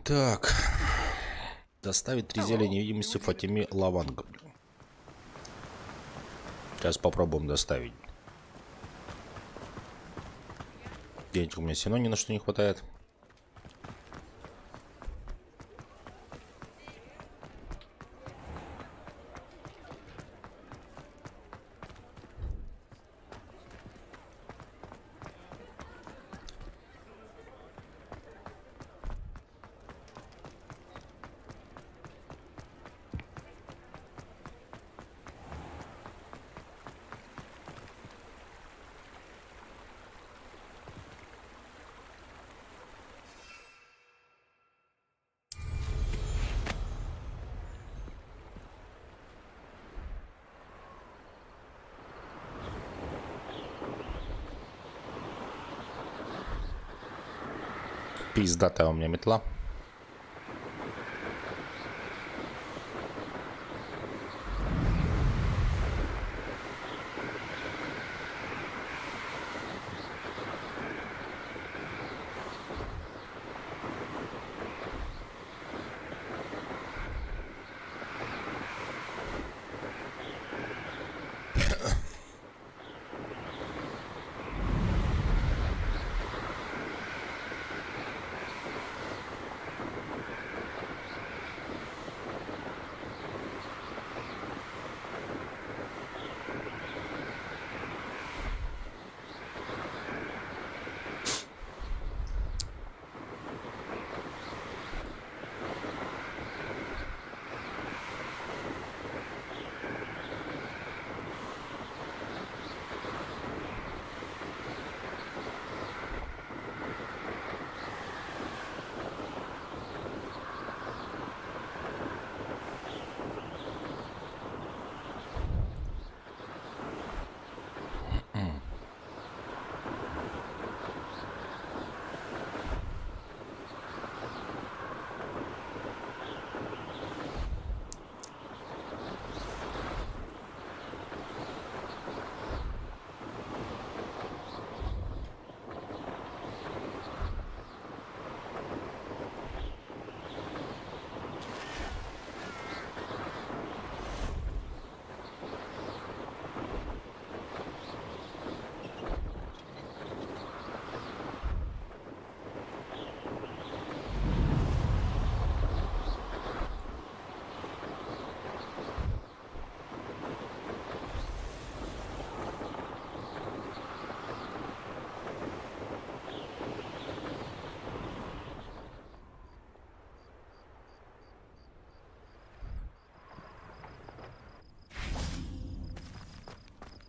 Так. Доставить 3 зелья невидимости Фатиме Лаванга. Сейчас попробуем доставить. Денег у меня все равно ни на что не хватает. Пиздатая у меня метла.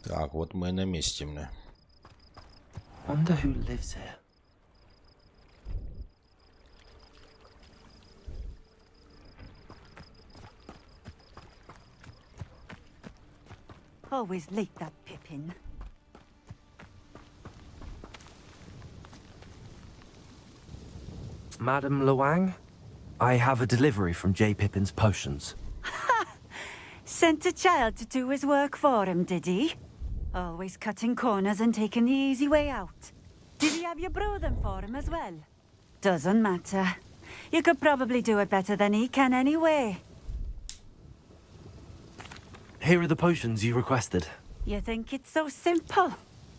Так, вот мы и на месте, мне. Wonder who lives here. Always late, that Pippin. Madam Luang, I have a delivery from J. Pippin's potions. Sent a child to do his work for him, did he? Always cutting corners and taking the easy way out. Did he have you brew them for him as well? Doesn't matter. You could probably do it better than he can anyway. Here are the potions you requested. You think it's so simple?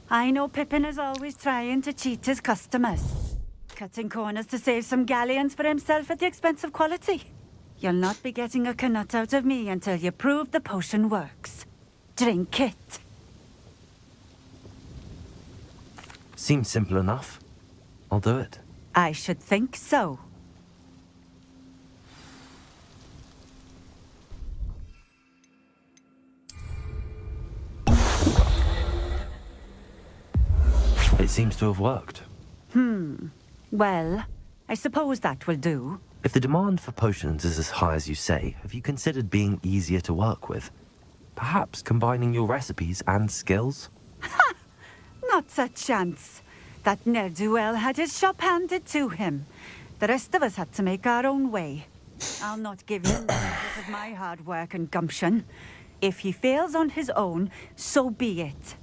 I know Pippin is always trying to cheat his customers. Cutting corners to save some galleons for himself at the expense of quality. You'll not be getting a canut out of me until you prove the potion works. Drink it. Seems simple enough. I'll do it. I should think so. It seems to have worked. Well, I suppose that will do. If the demand for potions is as high as you say, have you considered being easier to work with? Perhaps combining your recipes and skills? Not a chance. That ne'er-do-well had his shop handed to him. The rest of us had to make our own way. I'll not give him the benefit of my hard work and gumption. If he fails on his own, so be it.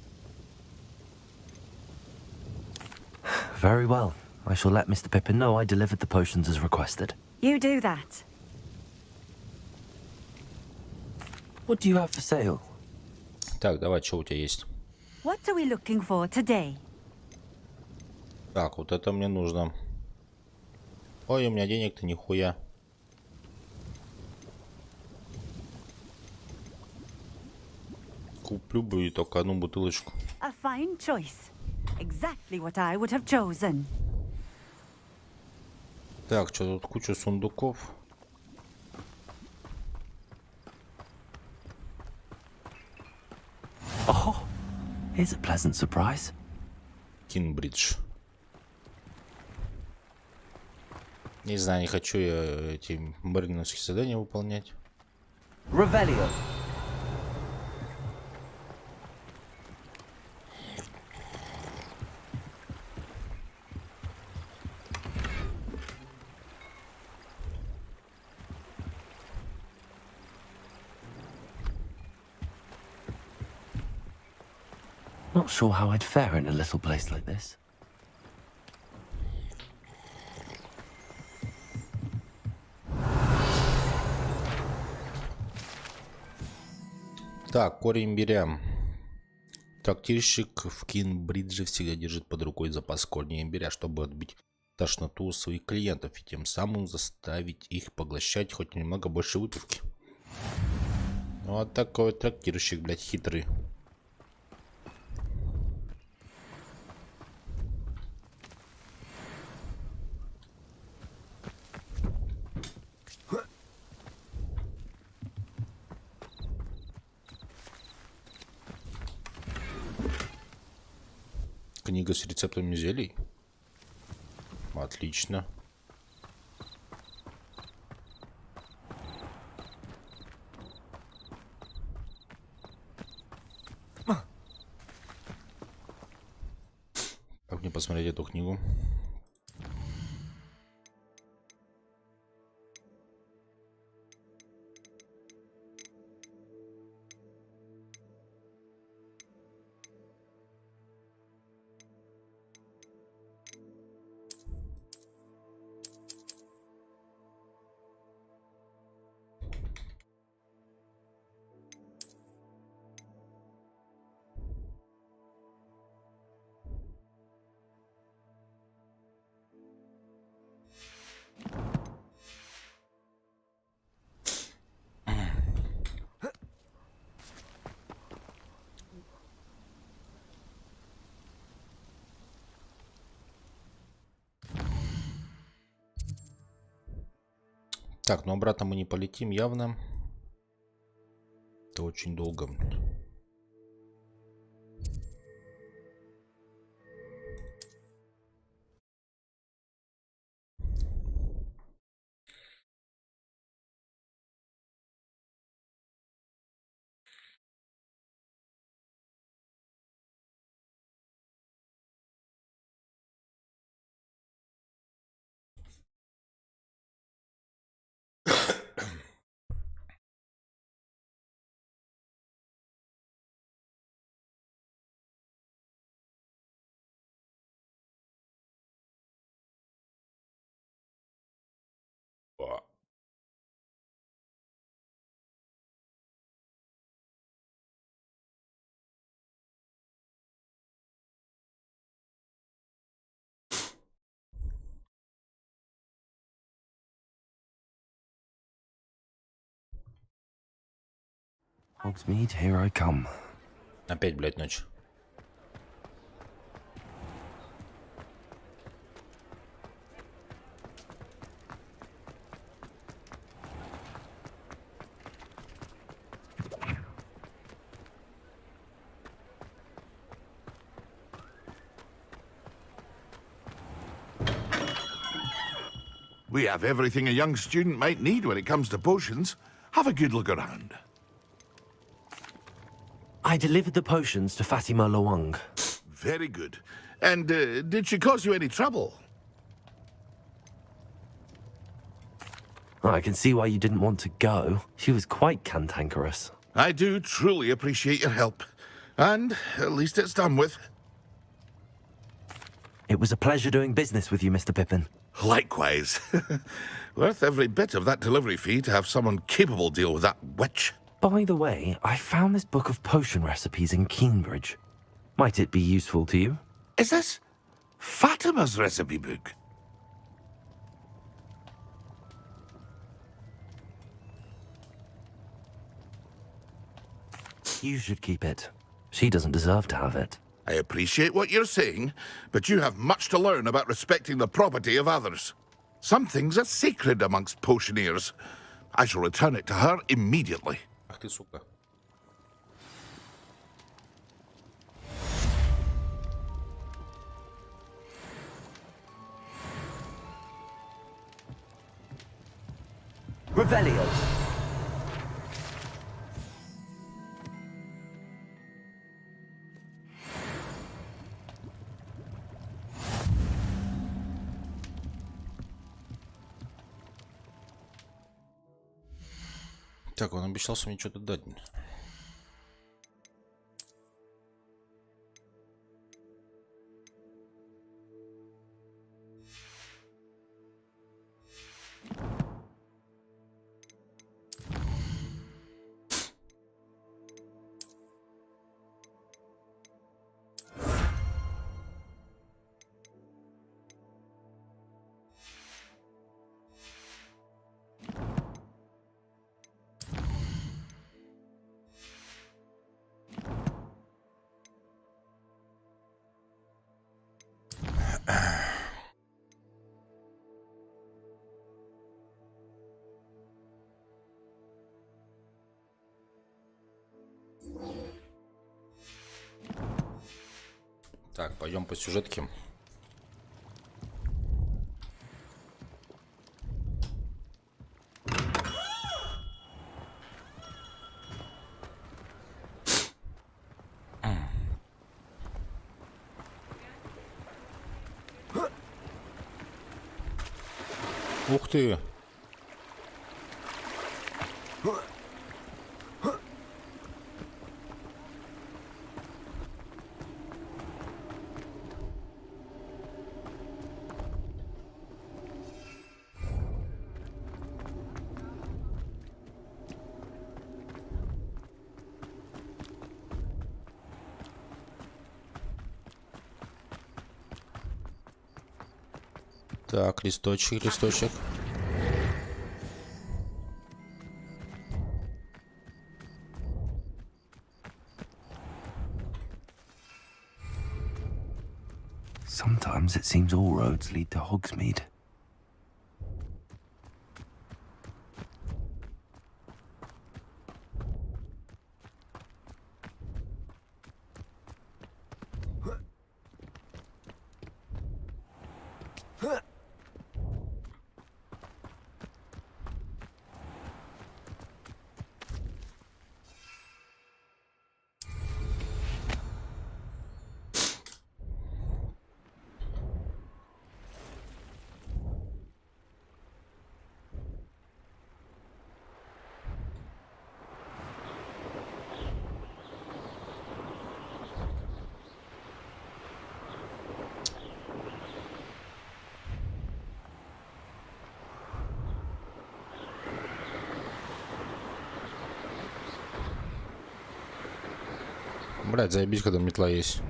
Very well. I shall let Mr. Pippin know I delivered the potions as requested. You do that. What do you have for sale? Так, давай, что у тебя есть? What are we looking for today? Так, вот это мне нужно. Ой, у меня денег-то нихуя. Куплю бы и только одну бутылочку. A fine choice. Exactly what I would have chosen. Так, что тут куча сундуков. Oh, here's a pleasant surprise. Кинбридж. Не знаю, не хочу я эти мэрилиновские задания выполнять. Revelio. Not sure how I'd fare in a little place like this. Так, корень имбиря. Трактирщик в Кинбридже всегда держит под рукой запас корня имбиря, чтобы отбить тошноту у своих клиентов и тем самым заставить их поглощать хоть немного больше выпивки. Вот такой вот трактирщик, блядь, хитрый. Книга с рецептами зелий. Отлично. Как мне посмотреть эту книгу? Так, но обратно мы не полетим явно. Это очень долго. Hogsmeade, here I come. Опять, блядь, ночь. We have everything a young student might need when it comes to potions. Have a good look around. I delivered the potions to Fatima Lawang. Very good. And did she cause you any trouble? I can see why you didn't want to go. She was quite cantankerous. I do truly appreciate your help. And at least it's done with. It was a pleasure doing business with you, Mr. Pippin. Likewise. Worth every bit of that delivery fee to have someone capable deal with that witch. By the way, I found this book of potion recipes in Cambridge. Might it be useful to you? Is this Fatima's recipe book? You should keep it. She doesn't deserve to have it. I appreciate what you're saying, but you have much to learn about respecting the property of others. Some things are sacred amongst potioneers. I shall return it to her immediately. Ах ты, сука. Revelio. Так, он обещался мне что-то дать. Так, пойдем по сюжетке. Ух ты! Так, листочек, листочек. Sometimes it seems all roads lead to Hogsmeade. Блядь, заебись, когда метла есть.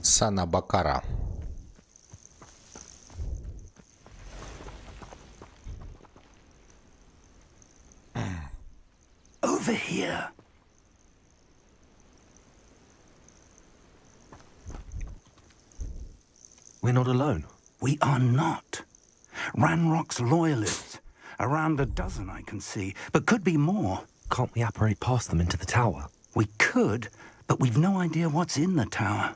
Санабакара. Over here. We're not alone. We are not. Ranrock's loyalists Around a dozen I can see, but could be more. Can't we apparate past them into the tower? We could, but we've no idea what's in the tower.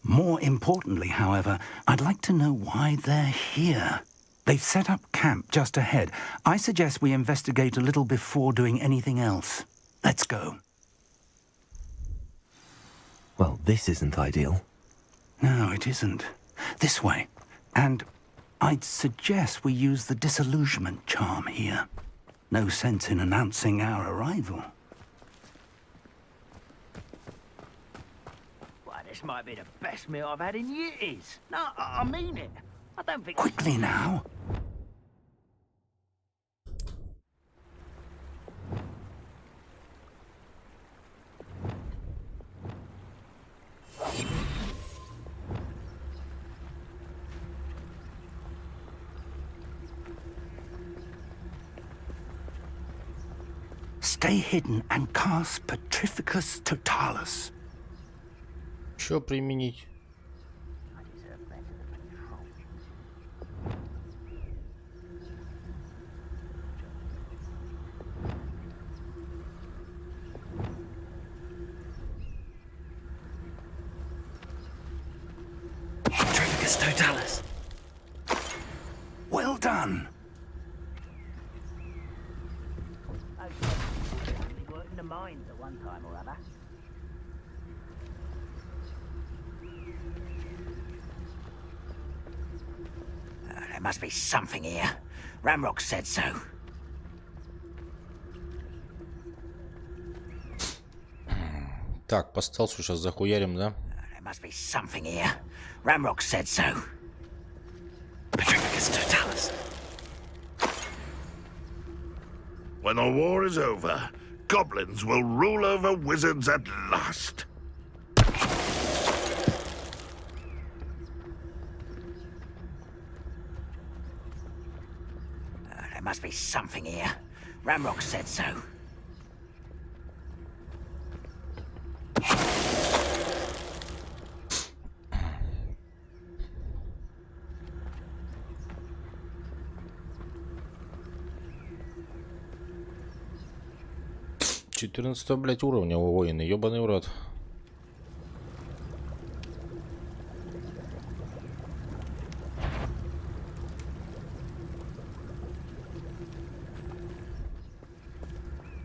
More importantly, however, I'd like to know why they're here. They've set up camp just ahead. I suggest we investigate a little before doing anything else. Let's go. Well, this isn't ideal. No, it isn't. This way. And I'd suggest we use the disillusionment charm here. No sense in announcing our arrival. Well, this might be the best meal I've had in years. No, I mean it. I don't think... Quickly now. Stay hidden and cast Petrificus Totalis. Что применить? Petrificus Totalis. Well done. We were in the mines at one time or other. There must be something here. Ramrock said so. Так, по стелсу сейчас захуярим, да? There must be something here. Ramrock said so. Petrificus Totalis. When the war is over, goblins will rule over wizards at last. There must be something here. Ramrock said so. Четырнадцатого, блядь, уровня у воина, ёбаный в рот.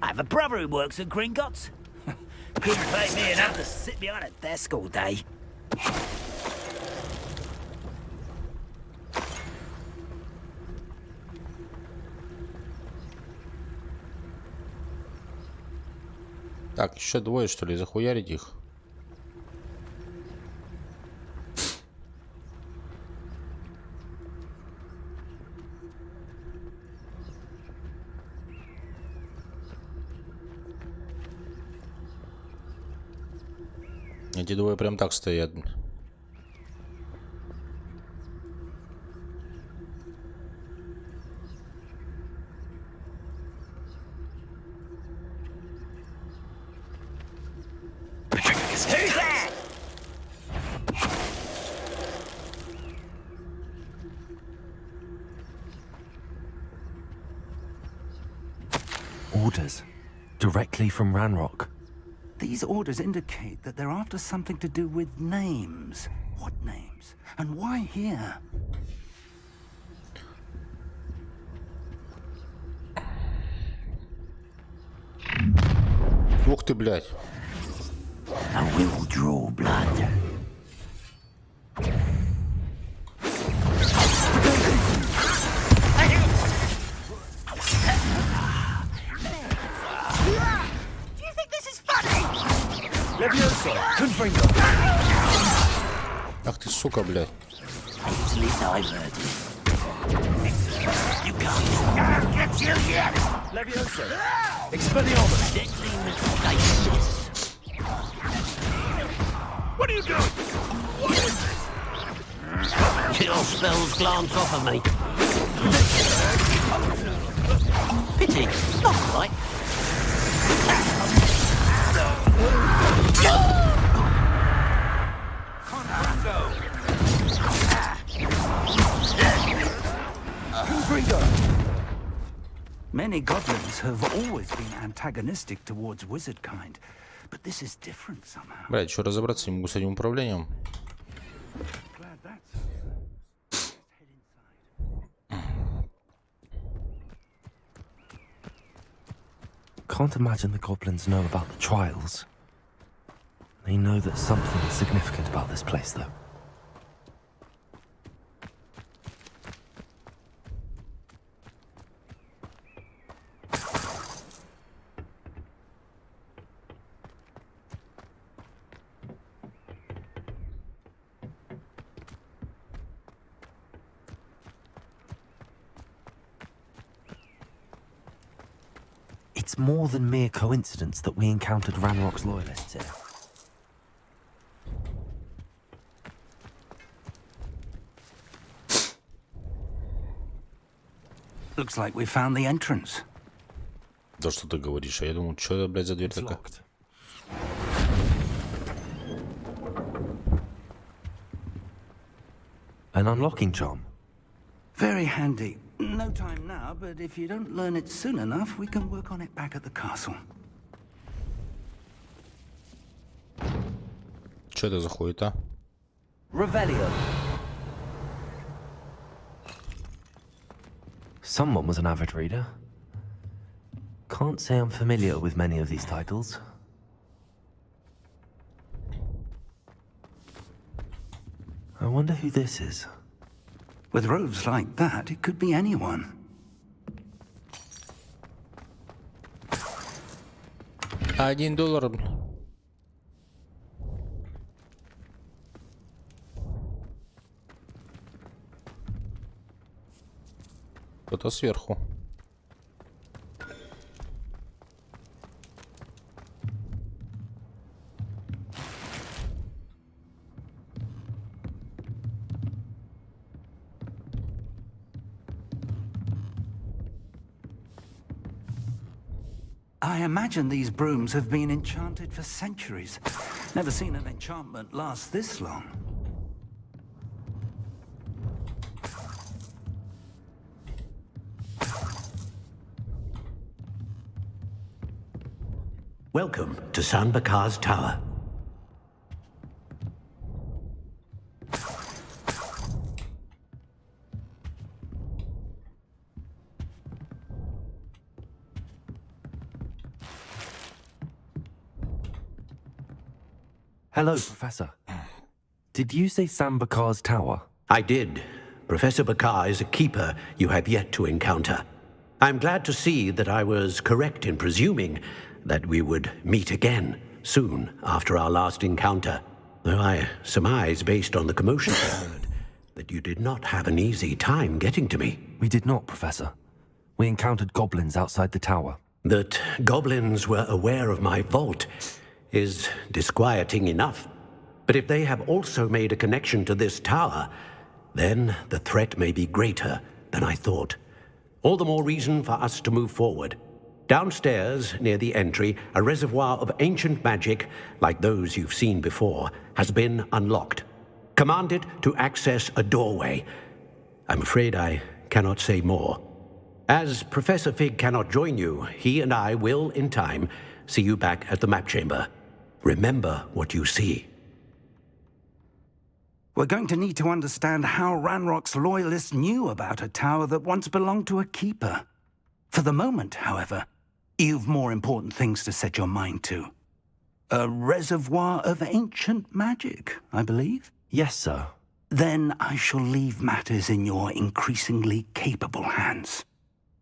I have a brother who works at Gringotts. Couldn't pay me enough to sit behind a desk all day. Так, еще двое, что ли, захуярить их? Эти двое прям так стоят. Orders. Directly from Ranrock. These orders indicate that they're after something to do with names. What names? And why here? Ух ты, блядь. And we will draw blood. Ах ты, сука, блядь. Easily diverted. You can't get you yet. Levioso. Expelliarmus. Deadly mistakes. What are you doing? What is this? Your spells glance off of me. Pity, not quite. Many goblins have always been antagonistic towards wizard kind, but this is different somehow. Блядь, еще разобраться не могу с этим управлением. Glad that's... Can't imagine the goblins know about the trials. They know that something is significant about this place, though. It's more than mere coincidence that we encountered Ranrock's loyalists here. Looks like we found the entrance. Да что ты говоришь? А я думал, что это, блядь, за дверь It's такая? locked. An unlocking charm. Very handy. No time now, but if you don't learn it soon enough, we can work on it back at the castle. Что это за хуета? Revelio. Someone was an avid reader. Can't say I'm familiar with many of these titles. I wonder who this is. With robes like that, it could be anyone. $1. Кто-то сверху. I imagine these brooms have been enchanted for centuries. Never seen an enchantment last this long. Welcome to San Bakar's Tower. Hello, Professor. Did you say Sam Bakar's tower? I did. Professor Bakar is a keeper you have yet to encounter. I'm glad to see that I was correct in presuming that we would meet again soon after our last encounter, though I surmise, based on the commotion I heard, that you did not have an easy time getting to me. We did not, Professor. We encountered goblins outside the tower. That goblins were aware of my vault is disquieting enough. But if they have also made a connection to this tower, then the threat may be greater than I thought. All the more reason for us to move forward. Downstairs, near the entry, a reservoir of ancient magic, like those you've seen before, has been unlocked. Command it to access a doorway. I'm afraid I cannot say more. As Professor Fig cannot join you, he and I will, in time, see you back at the map chamber. Remember what you see. We're going to need to understand how Ranrock's loyalists knew about a tower that once belonged to a keeper. For the moment, however, you've more important things to set your mind to. A reservoir of ancient magic, I believe? Yes, sir. Then I shall leave matters in your increasingly capable hands.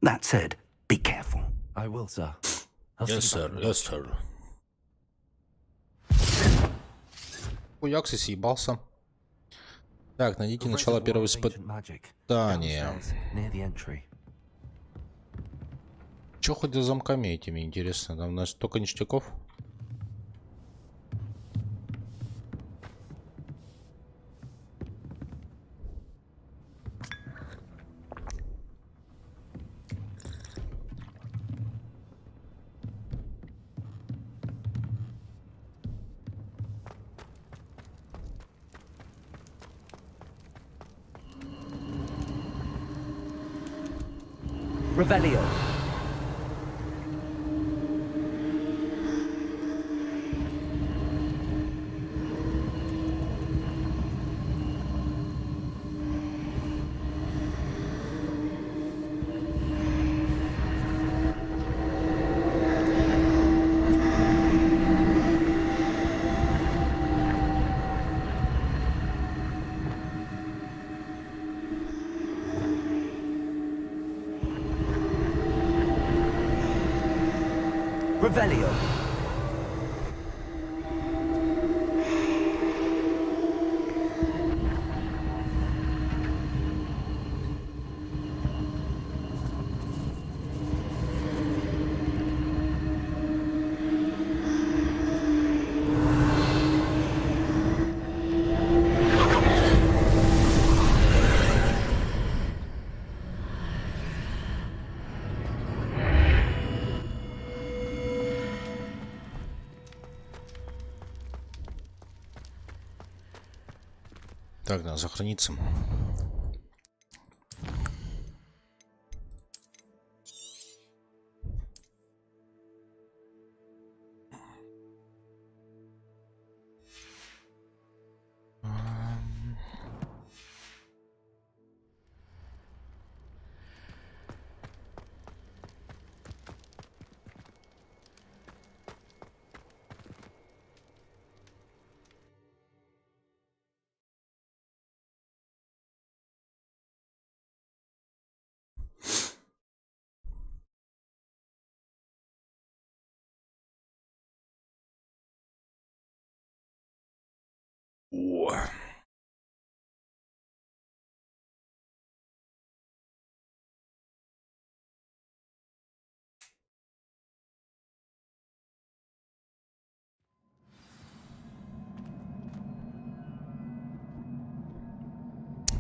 That said, be careful. I will, sir. I'll see Yes, you sir. back. Yes, sir. Хуяк съебался. Так, найдите The начало reservoir первого of ancient magic. испытания. Downstairs, near the entry. Чё хоть за замками этими, интересно? Там у нас столько ништяков. Revelio. Revelio. Так, надо сохраниться. О.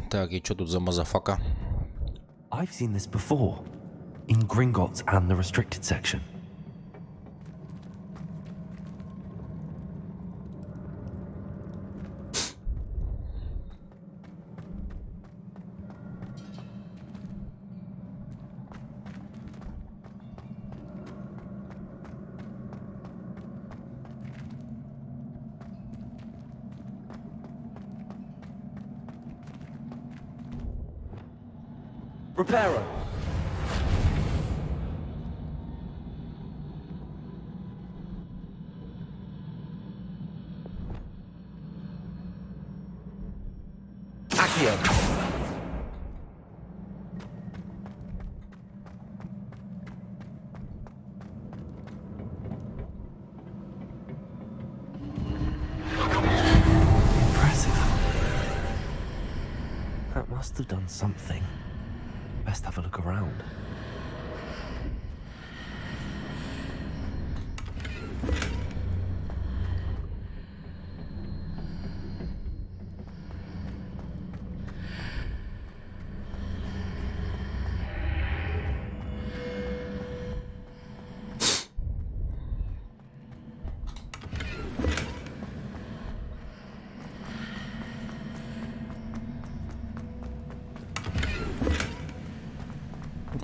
Так, и что тут за мазафака? I've seen this before, in Gringotts and the restricted section. Reparo. Accio. Impressive. That must have done something. Best have a look around.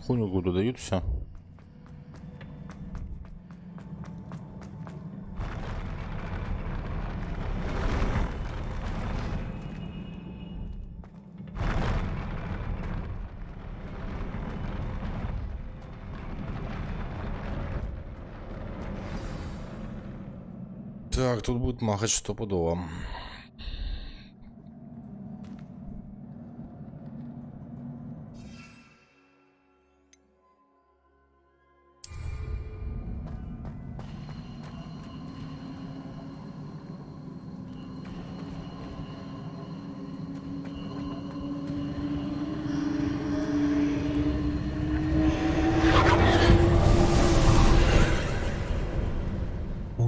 Хуйню году дают, все. Так, тут будет махать стопудово.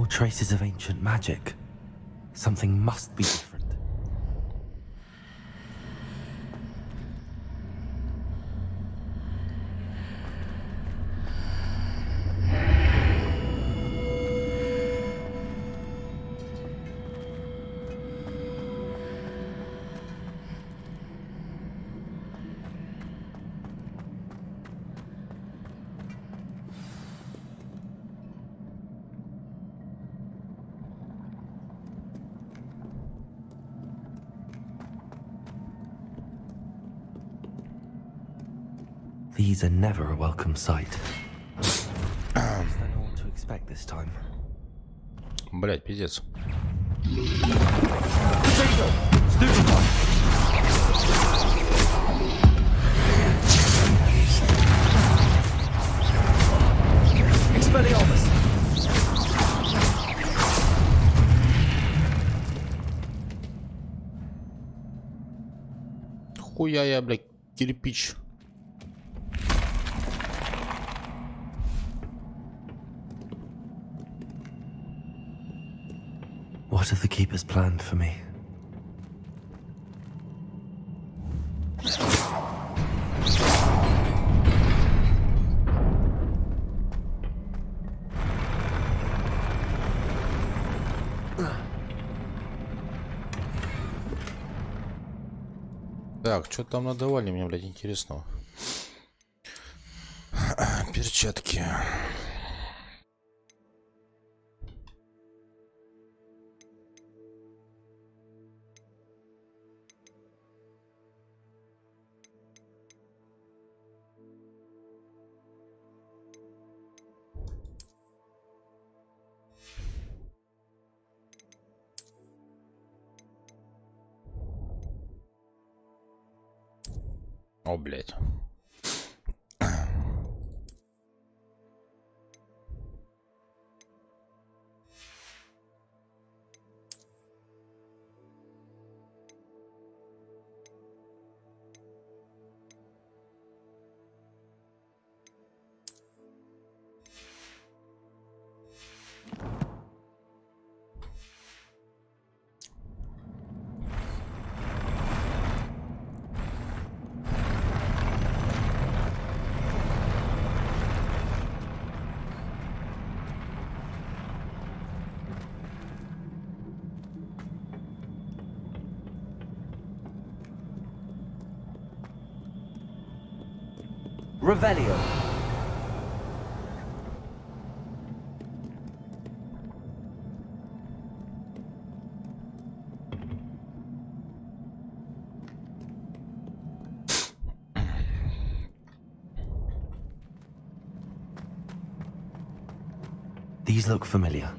Traces of ancient magic. Something must be different. These are never a welcome sight. I don't know what to expect this time. Блять, пиздец. Expelliarmus. Нихуя я, блядь, кирпич. What have the keepers planned for me? Так, что там надавали мне, блядь, интересного? Перчатки. О, блядь. Revelio. These look familiar.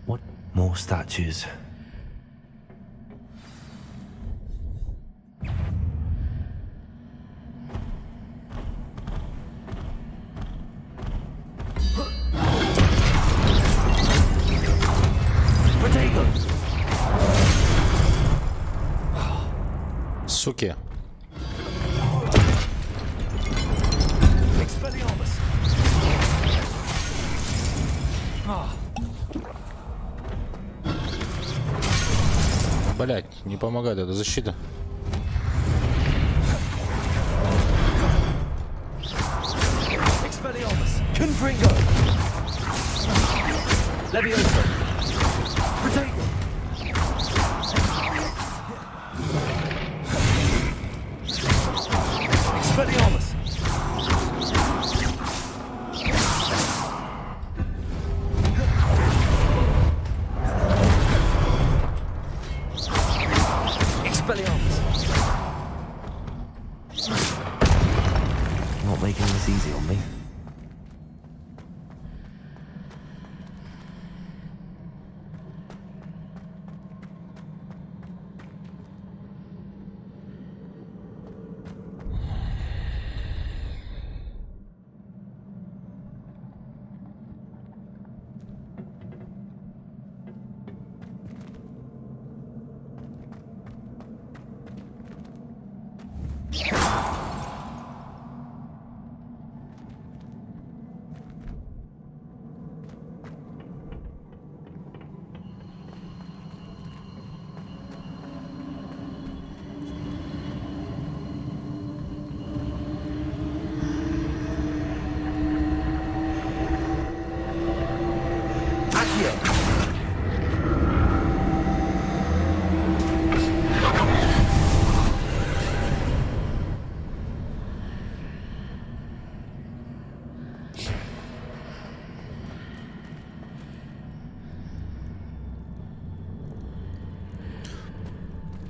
What? More statues. Суки. Блять, не помогает эта защита. Not making this easy on me.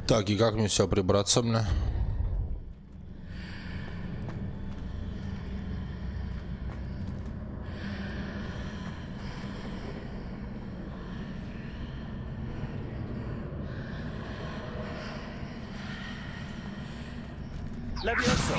Так, и как мне все прибраться, бля? Levioso.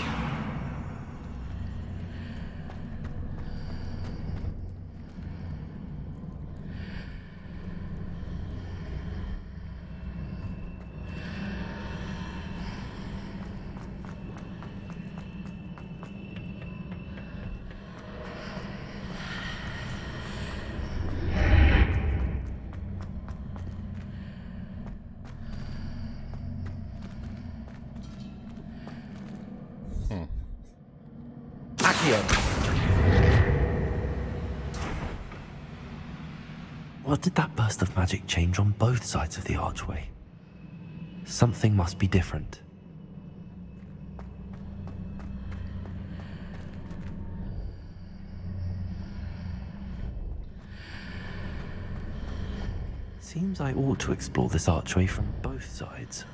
What did that burst of magic change on both sides of the archway? Something must be different. Seems I ought to explore this archway from both sides.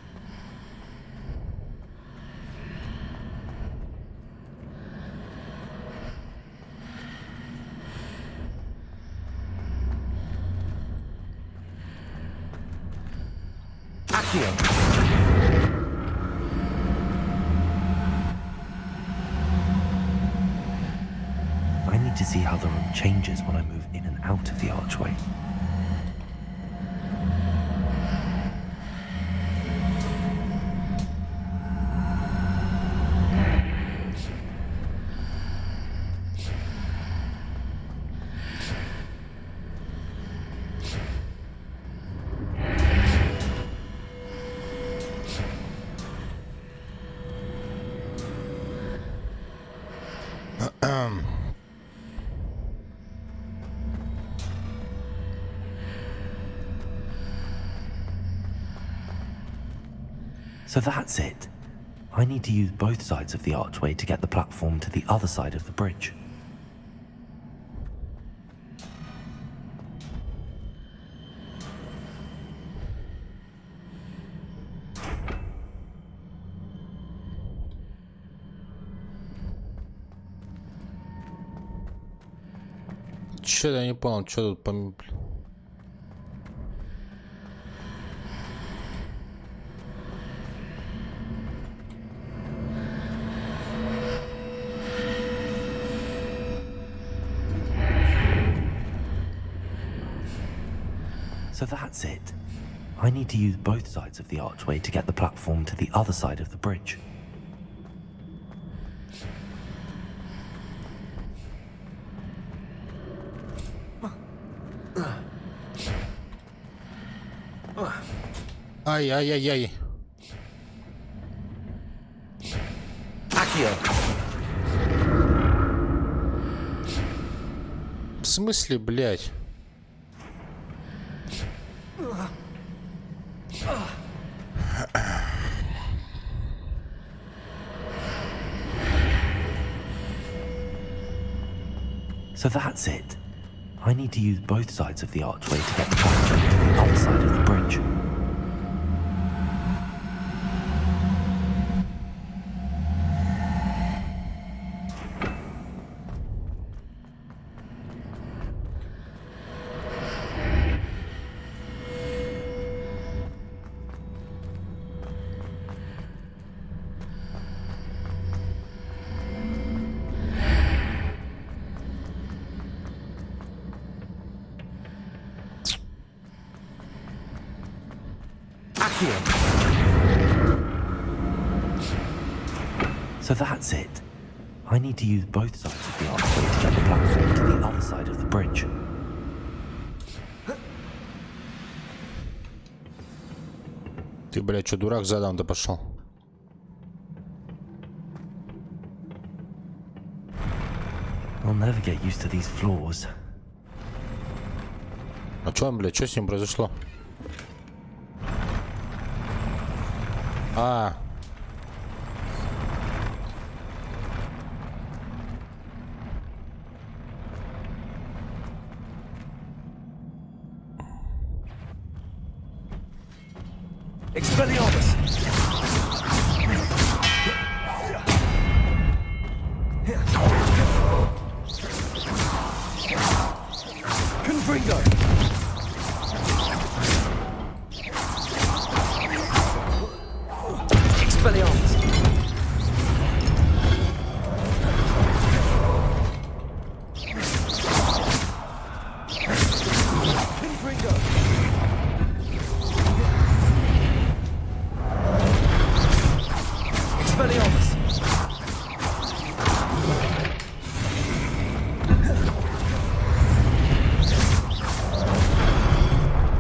I need to see how the room changes when I move in and out of the archway. So that's it. I need to use both sides of the archway to get the platform to the other side of the bridge. Че-то я не понял, что тут по... So that's it. I need to use both sides of the archway to get the platform to the other side of the bridge. Ай-яй-яй-яй. В смысле, блядь? So that's it. I need to use both sides of the archway to get the platform to the other side of the bridge. So that's it. I need to use both sides of the archway to get the platform to the other side of the bridge. Ты, блядь, что, дурак, задом-то пошел? I'll never get used to these floors. А чё он, блядь, что с ним произошло? А. Expelliarmus! Confringo! Expelliarmus! Confringo! Expelliarmus!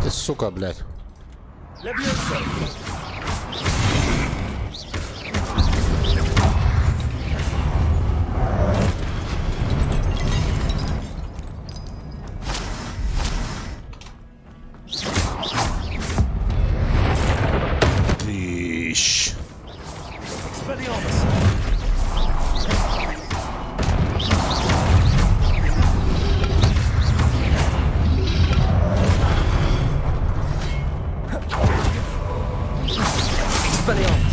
Ты сука, блядь. Levioso! Ищ. Expelliarmus! Expelliarmus!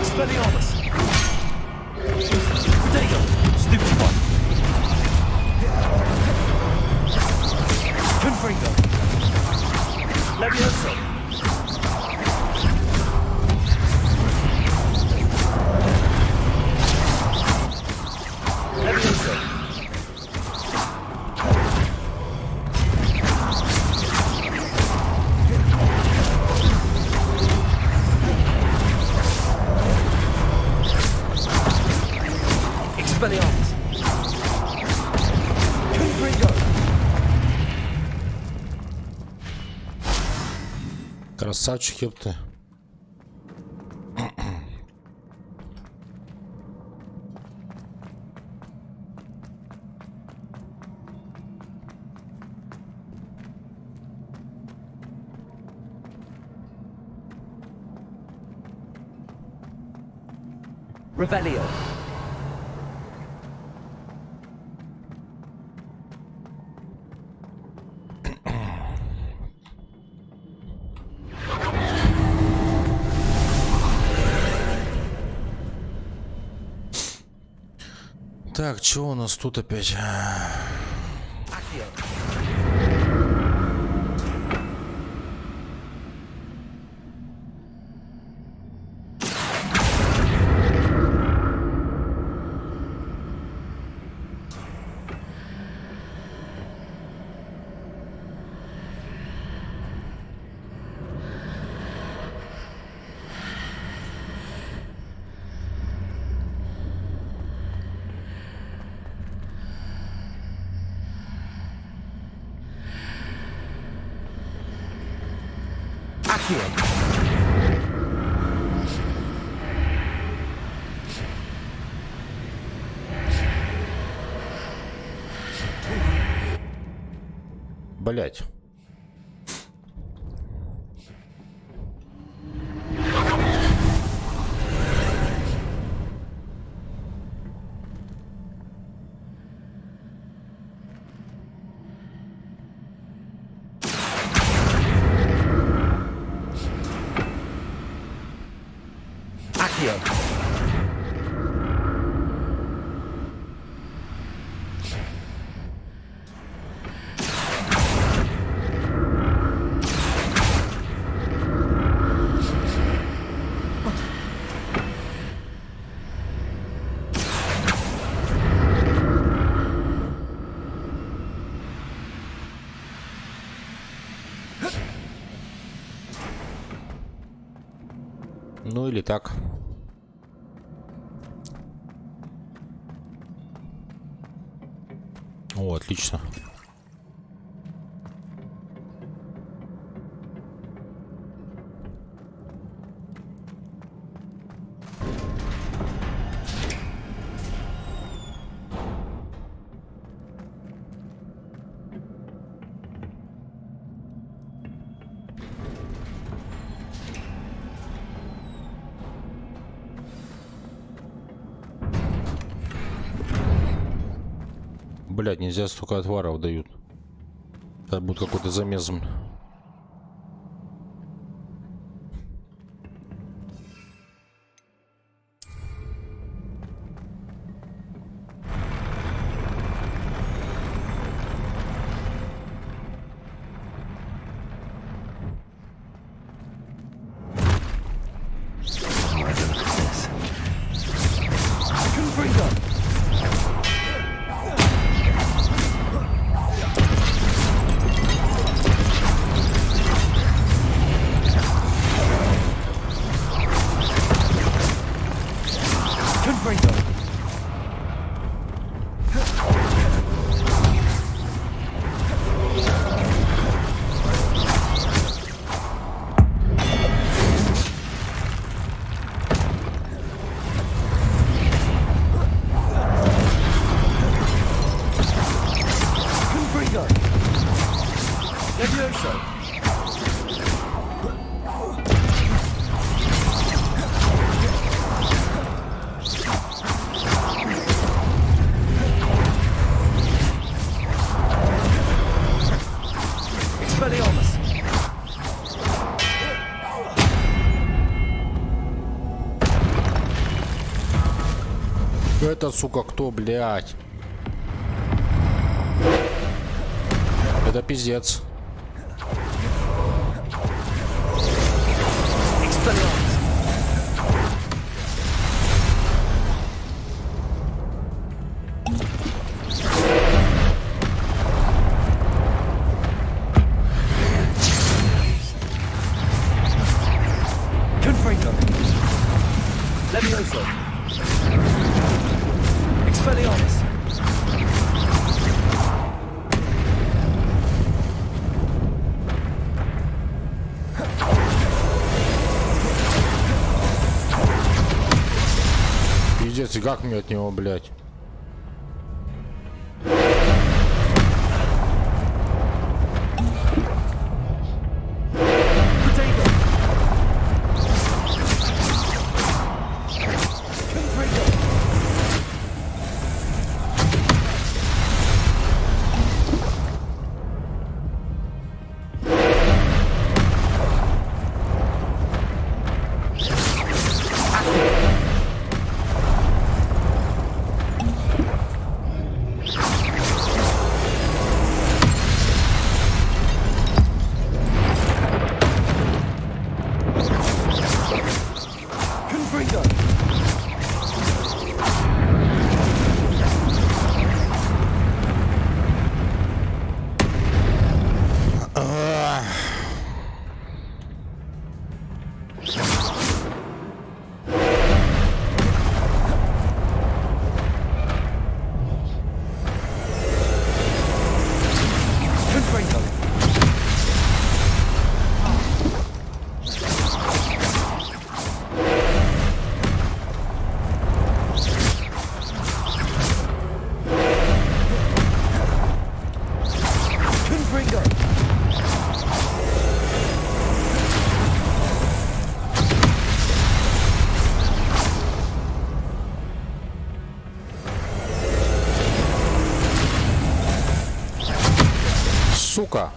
Expelliarmus! Potato! Stupid one! Confringo! Levioso! Levioso! Expelliarmus! Confringo! Красавчик, ёпта. Revelio! Так, чего у нас тут опять? Accio! Блять. Accio! Ну или так. О, отлично. Блядь, нельзя столько отваров дают. Это будет какой-то замес. Это, сука, кто, блядь? Это пиздец. Пиздец, и как мне от него, блядь? Сука.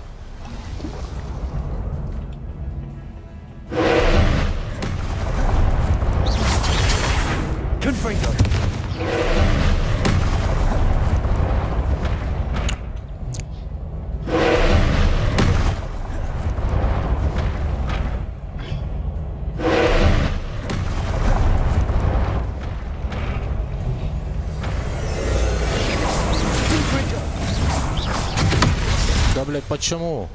Да, блядь, почему?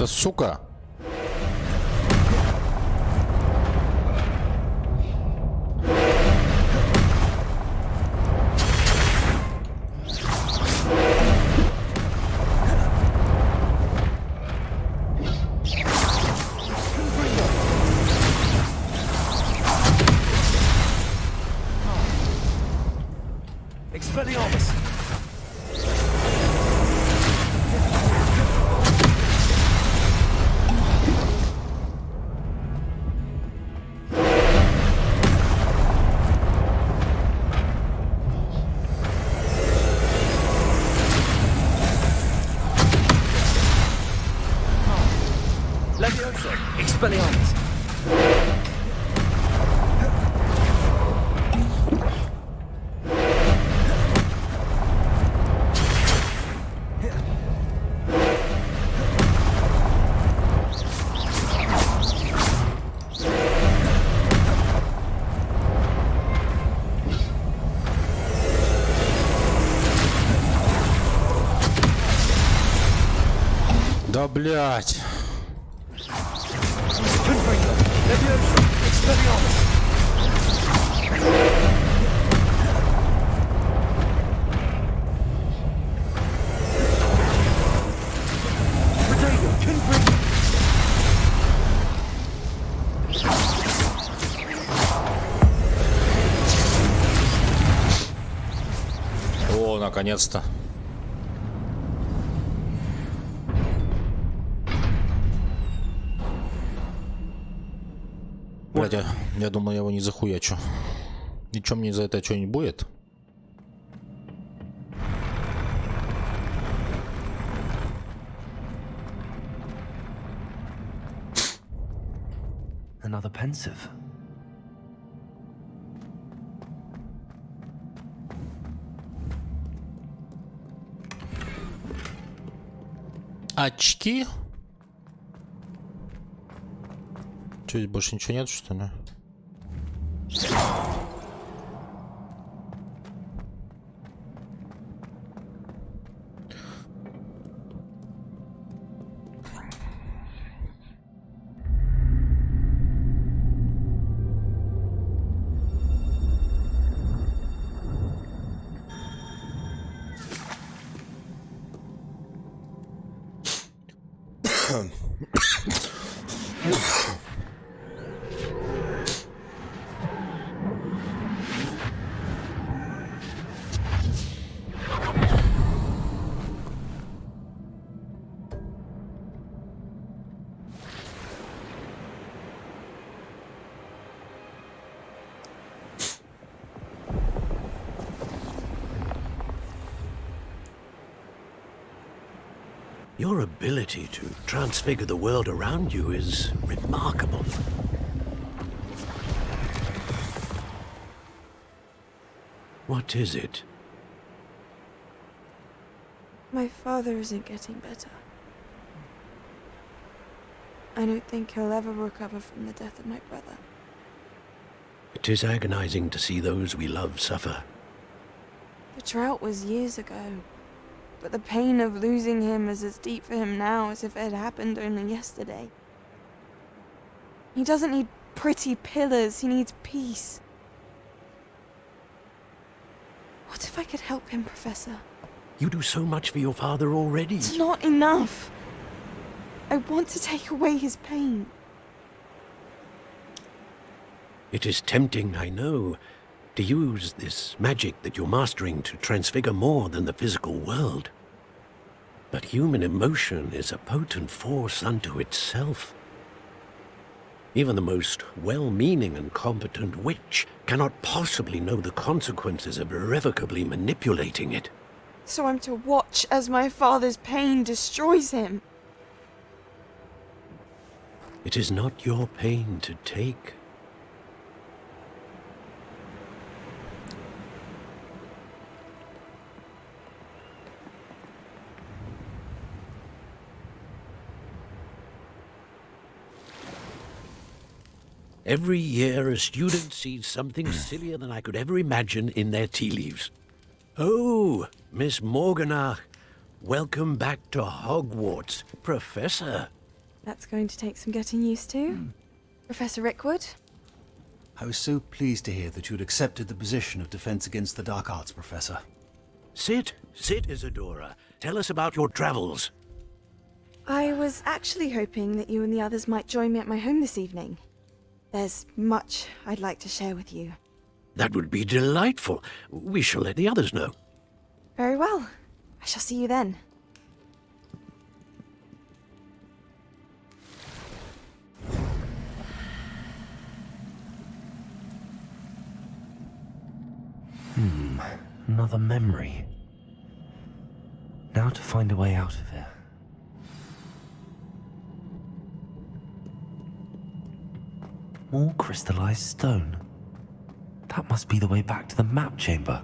Да сука! Expelliarmus! Levioso! Expelliarmus! Да блять. О, наконец-то. Блядь, я думал, я его не захуячу. И чё, мне за это что-нибудь будет? Another pensive. Очки? Что, здесь больше ничего нет, что ли? Your ability to transfigure the world around you is remarkable. What is it? My father isn't getting better. I don't think he'll ever recover from the death of my brother. It is agonizing to see those we love suffer. The drought was years ago, but the pain of losing him is as deep for him now as if it had happened only yesterday. He doesn't need pretty pillars, he needs peace. What if I could help him, Professor? You do so much for your father already. It's not enough. I want to take away his pain. It is tempting, I know, to use this magic that you're mastering to transfigure more than the physical world. But human emotion is a potent force unto itself. Even the most well-meaning and competent witch cannot possibly know the consequences of irrevocably manipulating it. So I'm to watch as my father's pain destroys him. It is not your pain to take. Every year, a student sees something sillier than I could ever imagine in their tea leaves. Oh, Miss Morganach, welcome back to Hogwarts, Professor. That's going to take some getting used to. Professor Rickwood? I was so pleased to hear that you'd accepted the position of Defense Against the Dark Arts, Professor. Sit, Isadora. Tell us about your travels. I was actually hoping that you and the others might join me at my home this evening. There's much I'd like to share with you. That would be delightful. We shall let the others know. Very well. I shall see you then. Another memory. Now to find a way out of it. More crystallized stone. That must be the way back to the map chamber.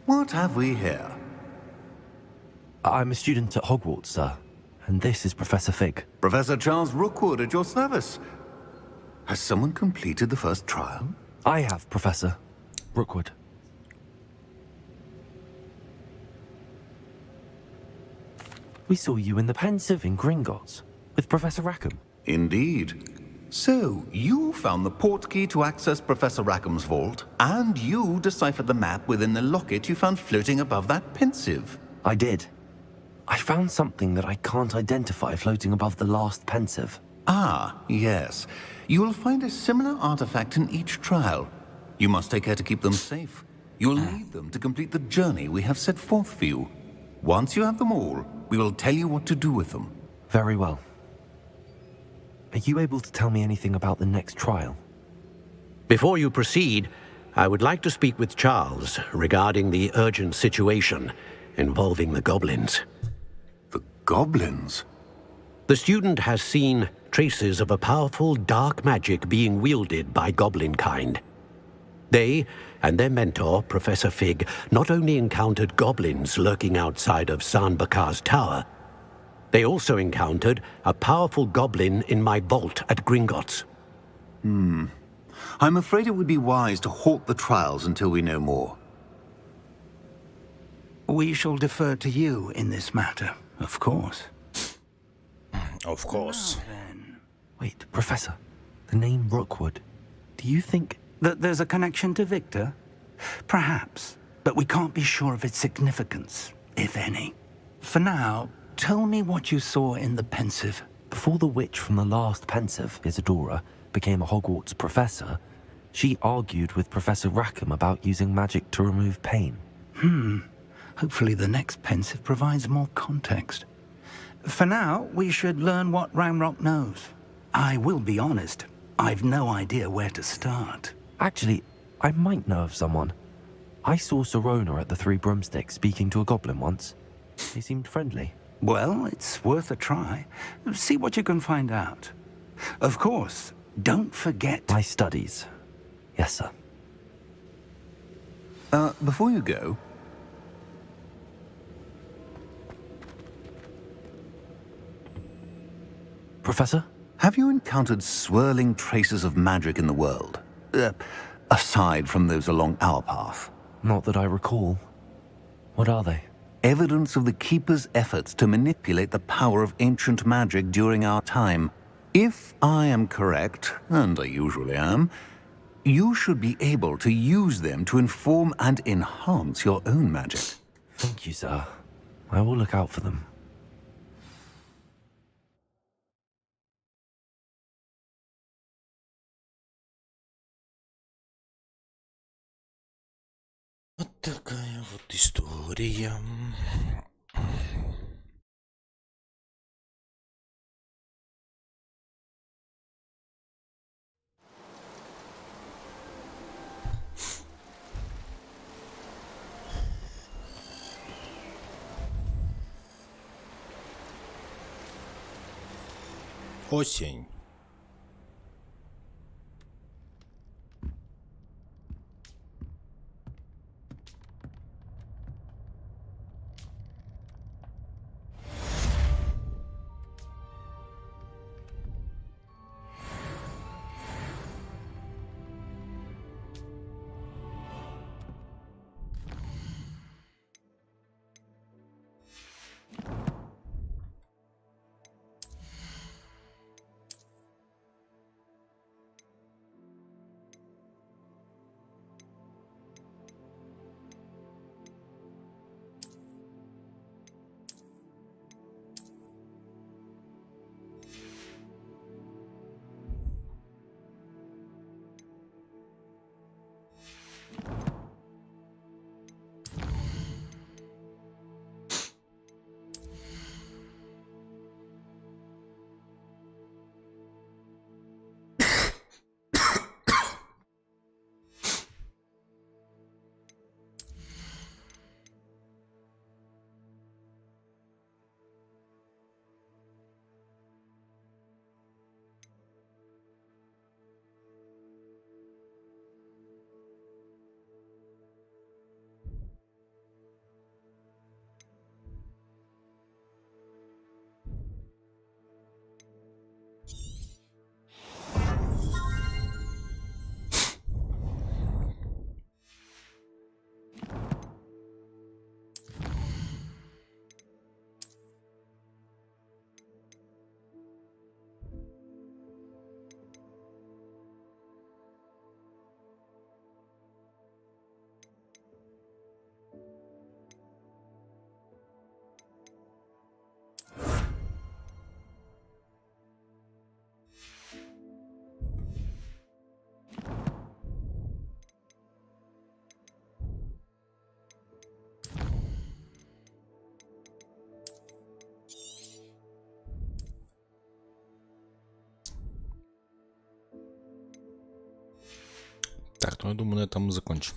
What have we here? I'm a student at Hogwarts, sir. And this is Professor Fig. Professor Charles Rookwood at your service. Has someone completed the first trial? I have, Professor Rookwood. We saw you in the Pensive in Gringotts with Professor Rackham. Indeed. So, you found the portkey to access Professor Rackham's vault, and you deciphered the map within the locket you found floating above that Pensive. I did. I found something that I can't identify floating above the last Pensive. Ah, yes. You will find a similar artifact in each trial. You must take care to keep them safe. You will need them to complete the journey we have set forth for you. Once you have them all, we will tell you what to do with them. Very well. Are you able to tell me anything about the next trial? Before you proceed, I would like to speak with Charles regarding the urgent situation involving the goblins. The goblins? The student has seen traces of a powerful dark magic being wielded by goblin kind. They and their mentor, Professor Fig, not only encountered goblins lurking outside of San Bakar's tower, they also encountered a powerful goblin in my vault at Gringotts. I'm afraid it would be wise to halt the trials until we know more. We shall defer to you in this matter, of course. Of course. Wait, Professor. The name Rookwood. Do you think... That there's a connection to Victor? Perhaps, but we can't be sure of its significance, if any. For now, tell me what you saw in the Pensive. Before the witch from the last Pensive, Isadora, became a Hogwarts professor, she argued with Professor Rackham about using magic to remove pain. Hopefully the next Pensive provides more context. For now, we should learn what Ranrock knows. I will be honest, I've no idea where to start. Actually, I might know of someone. I saw Serona at the Three Broomsticks speaking to a goblin once. They seemed friendly. Well, it's worth a try. See what you can find out. Of course, don't forget... My studies. Yes, sir. Before you go... Professor? Have you encountered swirling traces of magic in the world? Aside from those along our path? Not that I recall. What are they? Evidence of the Keeper's efforts to manipulate the power of ancient magic during our time. If I am correct, and I usually am, you should be able to use them to inform and enhance your own magic. Thank you, sir. I will look out for them. история. Осень. Так, ну я думаю, на этом мы закончим.